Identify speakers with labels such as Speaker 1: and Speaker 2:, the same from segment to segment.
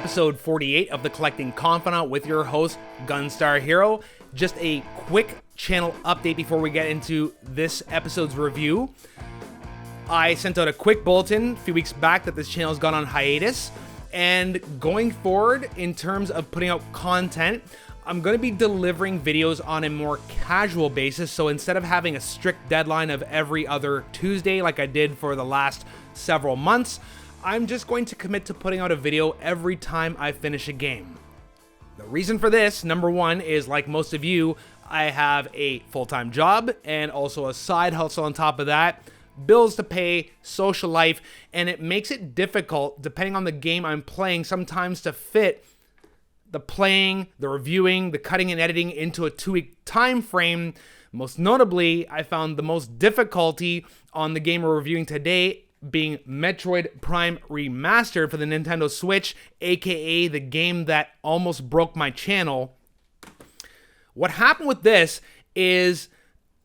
Speaker 1: episode 48 of the Collecting Confidant with your host, GunstarHero. Just a quick channel update before we get into this episode's review. I sent out a quick bulletin a few weeks back that this channel has gone on hiatus, and going forward in terms of putting out content, I'm going to be delivering videos on a more casual basis. So instead of having a strict deadline of every other Tuesday like I did for the last several months, I'm just going to commit to putting out a video every time I finish a game. The reason for this, number one, is like most of you, I have a full-time job and also a side hustle on top of that, bills to pay, social life, and it makes it difficult, depending on the game I'm playing, sometimes to fit the playing, the reviewing, the cutting and editing into a 2-week time frame. Most notably, I found the most difficulty on the game we're reviewing today being Metroid Prime Remastered for the Nintendo Switch, aka the game that almost broke my channel. What happened with this is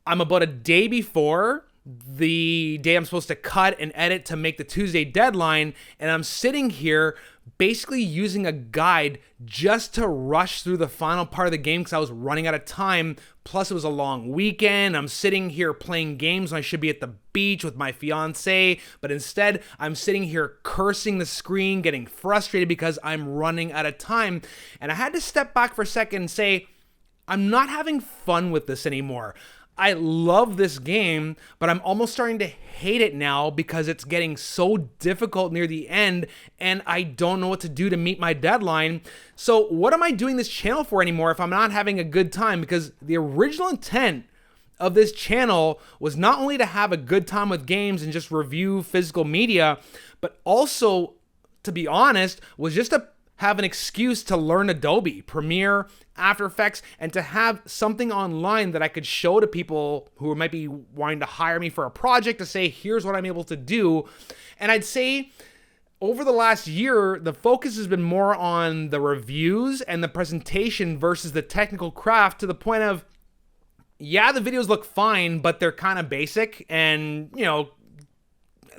Speaker 1: I'm about a day before the day I'm supposed to cut and edit to make the Tuesday deadline, and I'm sitting here basically using a guide just to rush through the final part of the game because I was running out of time. Plus, it was a long weekend. I'm sitting here playing games when I should be at the beach with my fiance, but instead, I'm sitting here cursing the screen, getting frustrated because I'm running out of time. And I had to step back for a second and say, I'm not having fun with this anymore. I love this game, but I'm almost starting to hate it now because it's getting so difficult near the end and I don't know what to do to meet my deadline. So what am I doing this channel for anymore if I'm not having a good time? Because the original intent of this channel was not only to have a good time with games and just review physical media, but also, to be honest, was just to have an excuse to learn Adobe, Premiere, After Effects, and to have something online that I could show to people who might be wanting to hire me for a project to say, here's what I'm able to do. And I'd say over the last year, the focus has been more on the reviews and the presentation versus the technical craft, to the point of, yeah, the videos look fine, but they're kind of basic and, you know,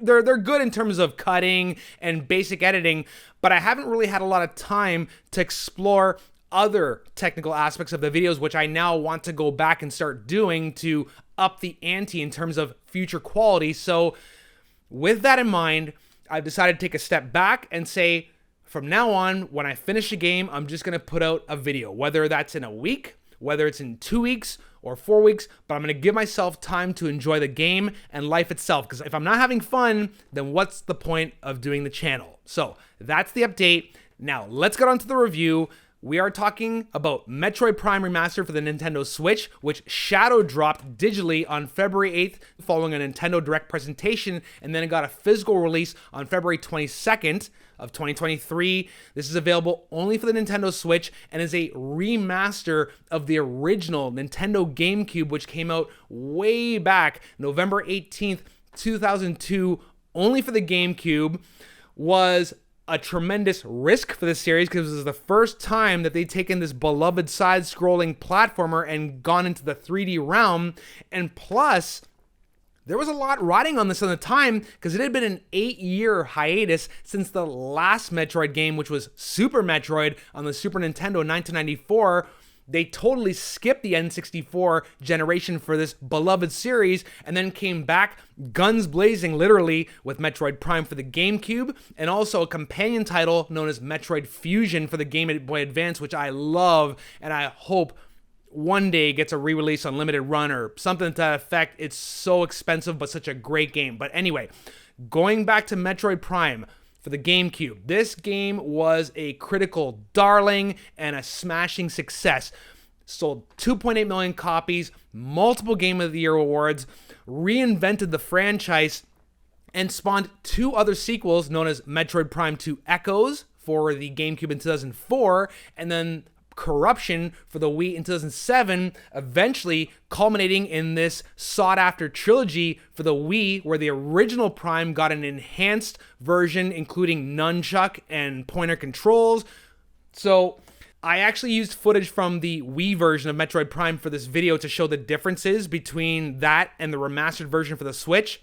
Speaker 1: they're good in terms of cutting and basic editing, but I haven't really had a lot of time to explore other technical aspects of the videos, which I now want to go back and start doing to up the ante in terms of future quality. So with that in mind, I've decided to take a step back and say, from now on, when I finish a game, I'm just going to put out a video, whether that's in a week, whether it's in 2 weeks or 4 weeks, but I'm going to give myself time to enjoy the game and life itself, because if I'm not having fun, then what's the point of doing the channel? So that's the update. Now let's get on to the review. We are talking about Metroid Prime Remastered for the Nintendo Switch, which shadow dropped digitally on February 8th following a Nintendo Direct presentation, and then it got a physical release on February 22nd of 2023. This is available only for the Nintendo Switch and is a remaster of the original Nintendo GameCube, which came out way back November 18th, 2002, only for the GameCube. Was a tremendous risk for this series because this is the first time that they've taken this beloved side-scrolling platformer and gone into the 3D realm. And plus, there was a lot riding on this at the time because it had been an 8-year hiatus since the last Metroid game, which was Super Metroid on the Super Nintendo in 1994. They totally skipped the N64 generation for this beloved series and then came back guns blazing, literally, with Metroid Prime for the GameCube, and also a companion title known as Metroid Fusion for the Game Boy Advance, which I love, and I hope one day gets a re-release on limited run or something to that effect. It's so expensive, but such a great game. But anyway, going back to Metroid Prime for the GameCube, this game was a critical darling and a smashing success. Sold 2.8 million copies, multiple Game of the Year awards, reinvented the franchise, and spawned 2 other sequels known as Metroid Prime 2 Echoes for the GameCube in 2004, and then Corruption for the Wii in 2007, eventually culminating in this sought-after trilogy for the Wii, where the original Prime got an enhanced version including nunchuck and pointer controls. So I actually used footage from the Wii version of Metroid Prime for this video to show the differences between that and the remastered version for the Switch.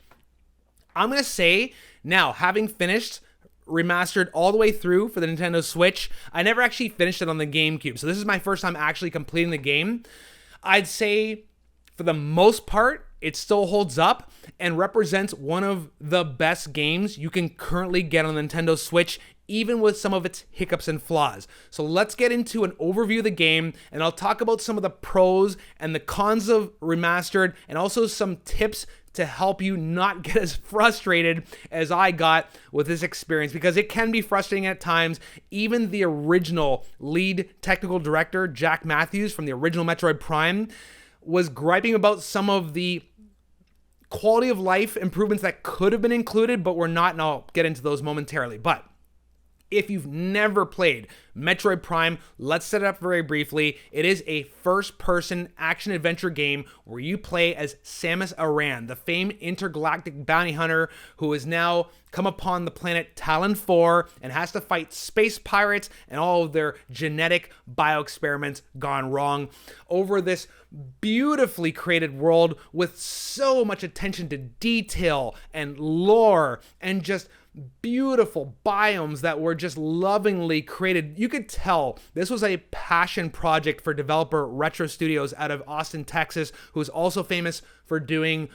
Speaker 1: I'm going to say now, having finished Remastered all the way through for the Nintendo Switch. I never actually finished it on the GameCube, so this is my first time actually completing the game. I'd say for the most part, it still holds up and represents one of the best games you can currently get on the Nintendo Switch, even with some of its hiccups and flaws. So let's get into an overview of the game, and I'll talk about some of the pros and the cons of Remastered, and also some tips to help you not get as frustrated as I got with this experience, because it can be frustrating at times. Even the original lead technical director, Jack Matthews from the original Metroid Prime, was griping about some of the quality of life improvements that could have been included, but were not, and I'll get into those momentarily. But if you've never played Metroid Prime, let's set it up very briefly. It is a first-person action-adventure game where you play as Samus Aran, the famed intergalactic bounty hunter who has now come upon the planet Talon 4 and has to fight space pirates and all of their genetic bioexperiments gone wrong over this beautifully created world with so much attention to detail and lore and just beautiful biomes that were just lovingly created. You could tell this was a passion project for developer Retro Studios out of Austin, Texas, who is also famous for doing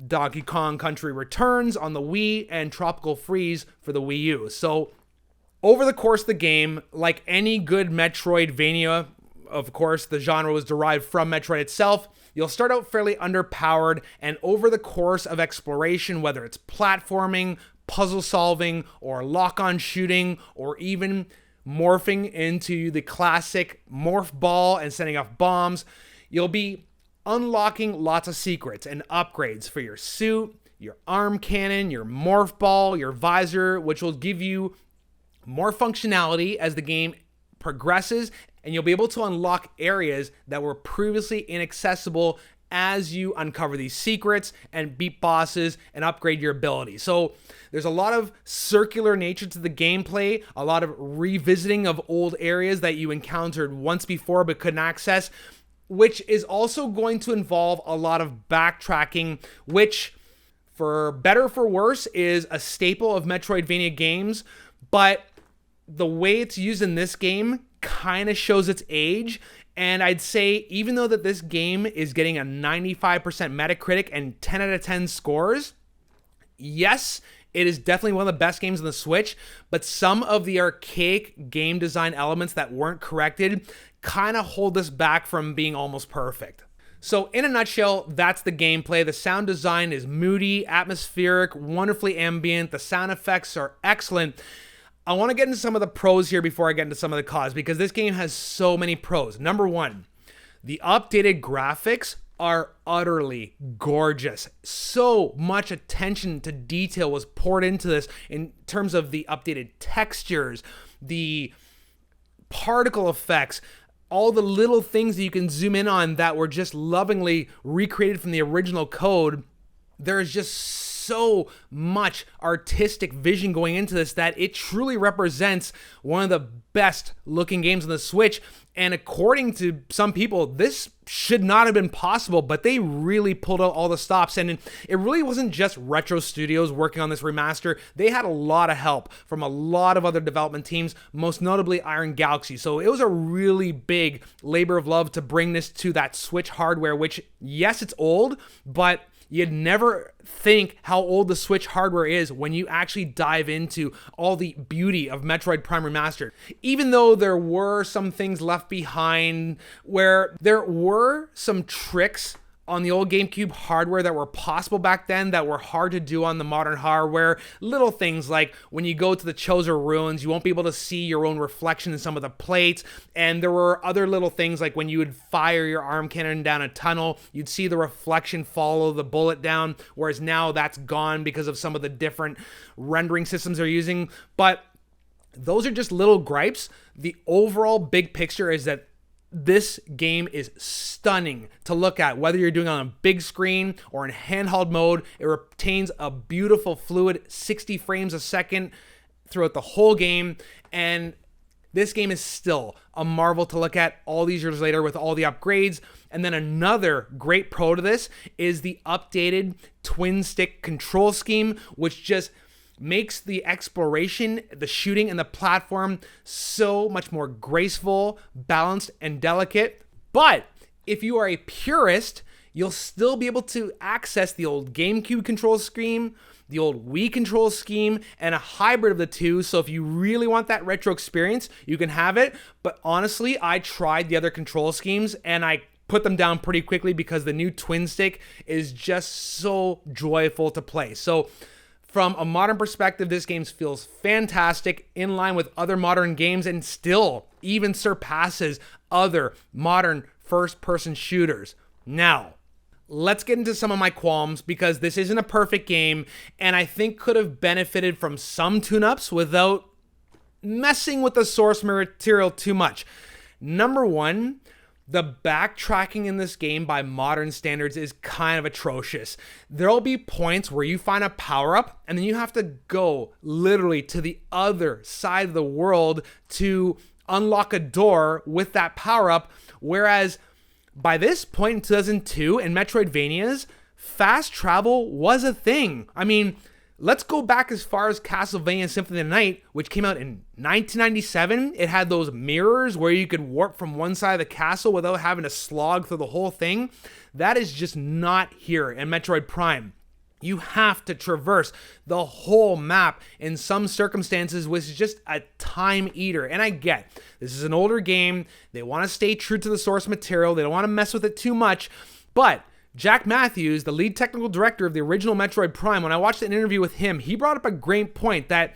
Speaker 1: Donkey Kong Country Returns on the Wii and Tropical Freeze for the Wii U. So over the course of the game, like any good Metroidvania, of course, the genre was derived from Metroid itself. You'll start out fairly underpowered, and over the course of exploration, whether it's platforming, puzzle solving, or lock-on shooting, or even morphing into the classic morph ball and setting off bombs, you'll be unlocking lots of secrets and upgrades for your suit, your arm cannon, your morph ball, your visor, which will give you more functionality as the game progresses, and you'll be able to unlock areas that were previously inaccessible as you uncover these secrets and beat bosses and upgrade your ability. So there's a lot of circular nature to the gameplay, a lot of revisiting of old areas that you encountered once before but couldn't access, which is also going to involve a lot of backtracking, which, for better or for worse, is a staple of Metroidvania games, but the way it's used in this game kind of shows its age. And I'd say, even though that this game is getting a 95% Metacritic and 10 out of 10 scores, yes, it is definitely one of the best games on the Switch, but some of the archaic game design elements that weren't corrected kind of hold this back from being almost perfect. So in a nutshell, that's the gameplay. The sound design is moody, atmospheric, wonderfully ambient. The sound effects are excellent. I want to get into some of the pros here before I get into some of the cons, because this game has so many pros. Number one, the updated graphics are utterly gorgeous. So much attention to detail was poured into this in terms of the updated textures, the particle effects, all the little things that you can zoom in on that were just lovingly recreated from the original code. There's just so much artistic vision going into this that it truly represents one of the best looking games on the Switch. And according to some people, this should not have been possible, but they really pulled out all the stops. And it really wasn't just Retro Studios working on this remaster. They had a lot of help from a lot of other development teams, most notably Iron Galaxy. So it was a really big labor of love to bring this to that Switch hardware, which, yes, it's old, but you'd never think how old the Switch hardware is when you actually dive into all the beauty of Metroid Prime Remastered. Even though there were some things left behind, where there were some tricks on the old GameCube hardware that were possible back then that were hard to do on the modern hardware. Little things like when you go to the Choser Ruins, you won't be able to see your own reflection in some of the plates. And there were other little things like when you would fire your arm cannon down a tunnel, you'd see the reflection follow the bullet down, whereas now that's gone because of some of the different rendering systems they're using. But those are just little gripes. The overall big picture is that this game is stunning to look at, whether you're doing it on a big screen or in handheld mode. It retains a beautiful fluid 60 frames a second throughout the whole game, and this game is still a marvel to look at all these years later with all the upgrades. And then another great pro to this is the updated twin stick control scheme, which just makes the exploration, the shooting, and the platform so much more graceful, balanced, and delicate. But if you are a purist, you'll still be able to access the old GameCube control scheme, the old Wii control scheme, and a hybrid of the two. So if you really want that retro experience, you can have it. But honestly, I tried the other control schemes and I put them down pretty quickly because the new twin stick is just so joyful to play. So from a modern perspective, this game feels fantastic, in line with other modern games, and still even surpasses other modern first-person shooters. Now, let's get into some of my qualms, because this isn't a perfect game and I think could have benefited from some tune-ups without messing with the source material too much. Number one, the backtracking in this game by modern standards is kind of atrocious. There'll be points where you find a power-up and then you have to go literally to the other side of the world to unlock a door with that power-up, whereas by this point in 2002 in Metroidvanias, fast travel was a thing. I mean, let's go back as far as Castlevania Symphony of the Night, which came out in 1997. It had those mirrors where you could warp from one side of the castle without having to slog through the whole thing. That is just not here in Metroid Prime. You have to traverse the whole map in some circumstances, which is just a time eater. And I get, this is an older game. They want to stay true to the source material. They don't want to mess with it too much. But Jack Matthews, the lead technical director of the original Metroid Prime, when I watched an interview with him, he brought up a great point that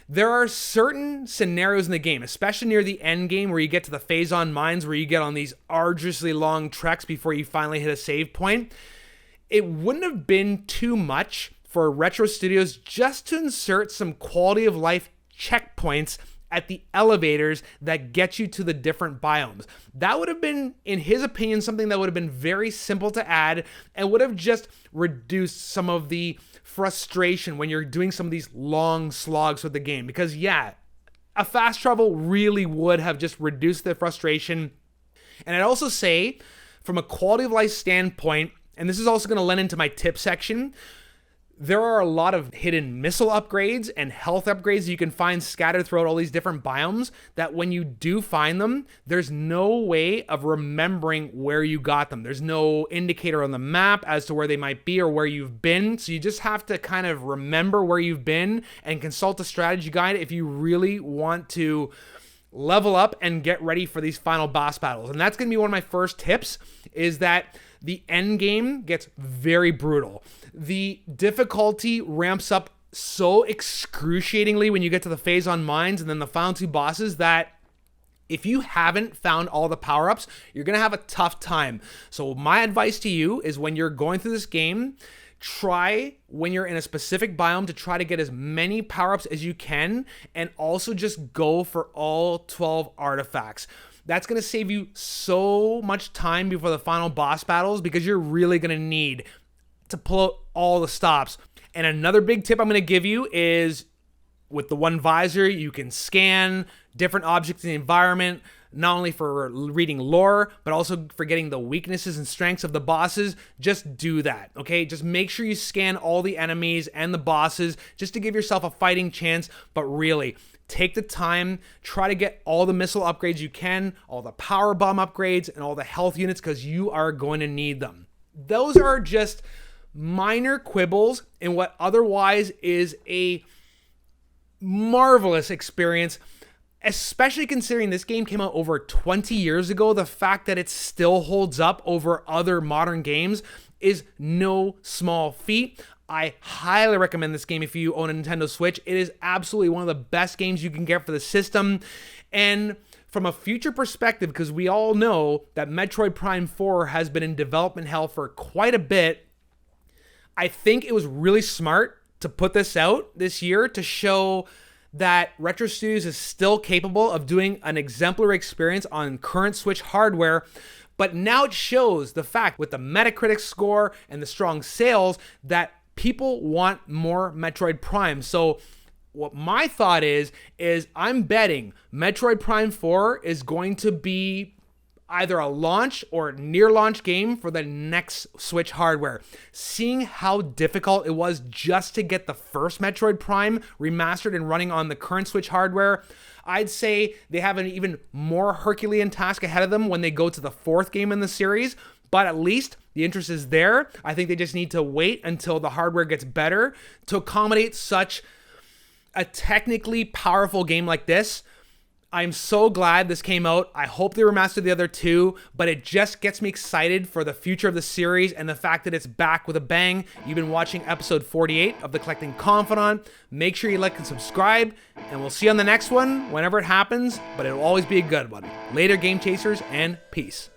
Speaker 1: there are certain scenarios in the game, especially near the end game where you get to the phase-on mines, where you get on these arduously long treks before you finally hit a save point. It wouldn't have been too much for Retro Studios just to insert some quality of life checkpoints at the elevators that get you to the different biomes. That would have been, in his opinion, something that would have been very simple to add and would have just reduced some of the frustration when you're doing some of these long slogs with the game. Because yeah, a fast travel really would have just reduced the frustration. And I'd also say, from a quality of life standpoint, and this is also going to lend into my tip section, there are a lot of hidden missile upgrades and health upgrades you can find scattered throughout all these different biomes that when you do find them, there's no way of remembering where you got them. There's no indicator on the map as to where they might be or where you've been. So you just have to kind of remember where you've been and consult a strategy guide if you really want to level up and get ready for these final boss battles. And that's going to be one of my first tips, is that the end game gets very brutal. The difficulty ramps up so excruciatingly when you get to the phase-on mines and then the final two bosses that if you haven't found all the power-ups, you're going to have a tough time. So my advice to you is, when you're going through this game, try, when you're in a specific biome, to try to get as many power-ups as you can, and also just go for all 12 artifacts. That's going to save you so much time before the final boss battles, because you're really going to need to pull out all the stops. And another big tip I'm going to give you is, with the one visor, you can scan different objects in the environment, not only for reading lore, but also for getting the weaknesses and strengths of the bosses. Just do that, okay? Just make sure you scan all the enemies and the bosses just to give yourself a fighting chance. But really, take the time, try to get all the missile upgrades you can, all the power bomb upgrades, and all the health units, because you are going to need them. Those are just minor quibbles in what otherwise is a marvelous experience, especially considering this game came out over 20 years ago. The fact that it still holds up over other modern games is no small feat. I highly recommend this game if you own a Nintendo Switch. It is absolutely one of the best games you can get for the system. And from a future perspective, because we all know that Metroid Prime 4 has been in development hell for quite a bit, I think it was really smart to put this out this year to show that Retro Studios is still capable of doing an exemplary experience on current Switch hardware. But now it shows the fact, with the Metacritic score and the strong sales, that people want more Metroid Prime. So what my thought is I'm betting Metroid Prime 4 is going to be either a launch or near launch game for the next Switch hardware. Seeing how difficult it was just to get the first Metroid Prime remastered and running on the current Switch hardware, I'd say they have an even more Herculean task ahead of them when they go to the fourth game in the series, but at least the interest is there. I think they just need to wait until the hardware gets better to accommodate such a technically powerful game like this. I'm so glad this came out. I hope they remastered the other two, but it just gets me excited for the future of the series and the fact that it's back with a bang. You've been watching episode 48 of The Collecting Confidant. Make sure you like and subscribe, and we'll see you on the next one whenever it happens, but it'll always be a good one. Later, Game Chasers, and peace.